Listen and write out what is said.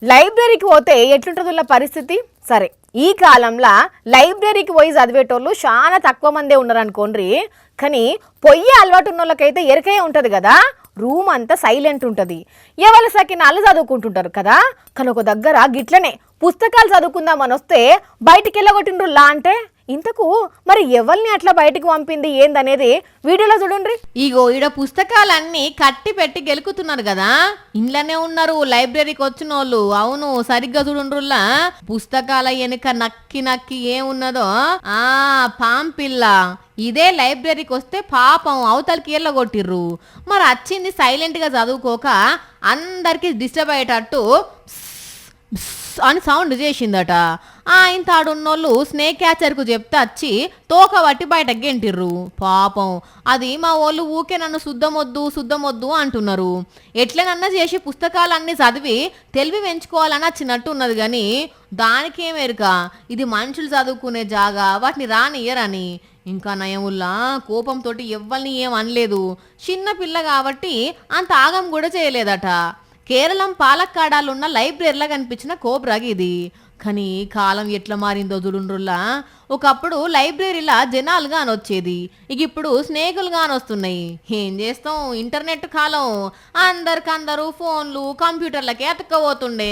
లైబ్రరీకి పోతే ఎట్లుంటుందో పరిస్థితి. సరే, ఈ కాలంలో లైబ్రరీకి పోయి చదివేటోళ్ళు చాలా తక్కువ మందే ఉన్నారు అనుకోండి. కానీ పొయ్యి అలవాటు ఉన్న వాళ్ళకైతే ఎరకే ఉంటుంది కదా. రూమ్ అంతా సైలెంట్ ఉంటుంది, ఎవరి సకినాలు చదువుకుంటుంటారు కదా. కానీ ఒక దగ్గర గిట్లనే పుస్తకాలు చదువుకుందామని వస్తే బయటికి వెళ్ళగొట్టిండ్రులా. అంటే ఇంతకు మరి ఎవరిని అట్లా బయటకు పంపింది ఏందనేది వీడియోలో చూడండి. ఇగో ఈడ పుస్తకాలన్నీ కట్టి పెట్టి గెలుకుతున్నారు కదా, ఇంట్లోనే ఉన్నారు లైబ్రరీకి వచ్చిన వాళ్ళు. అవును, సరిగ్గా చూడుండ్రుల్లా. పుస్తకాల వెనుక నక్కి నక్కి ఏమున్నదో పాంపిల్ల. ఇదే లైబ్రరీకి వస్తే పాపం అవతలకి ఎల్లగొట్టిర్రు. మరి వచ్చింది సైలెంట్ గా చదువుకోక అందరికి డిస్టర్బ్ అయ్యేటట్టు అని సౌండ్ చేసిందట. ఆయన తాడున్నోళ్ళు స్నేక్ క్యాచర్కు చెప్తే వచ్చి తోక పట్టి బయటకు గెంటిర్రు. పాపం అది మా వాళ్ళు ఊకే నన్ను శుద్ధమొద్దు అంటున్నారు. ఎట్లనన్నా చేసి పుస్తకాలన్నీ చదివి తెలివి పెంచుకోవాలని వచ్చినట్టు ఉన్నది. కానీ దానికేమేరుక ఇది మనుషులు చదువుకునే జాగా, వాటిని రానియ్యరని. ఇంకా నయముల్లా కోపంతో ఎవ్వరిని ఏం అనలేదు. చిన్న పిల్ల కాబట్టి అంత ఆగం కూడా చేయలేదట. కేరళం పాలక్కాడాలున్న లైబ్రరీలా కనిపించిన కోబ్రాగ్ ఇది. కానీ కాలం ఎట్లా మారిందో చూడుండ్రుల్లా. ఒకప్పుడు లైబ్రరీలా జనాలు కానొచ్చేది, ఇక ఇప్పుడు స్నేకులు కానొస్తున్నాయి. ఏం చేస్తాం, ఇంటర్నెట్ కాలం. అందరికందరూ ఫోన్లు కంప్యూటర్లకే అతుక్కపోతుండే.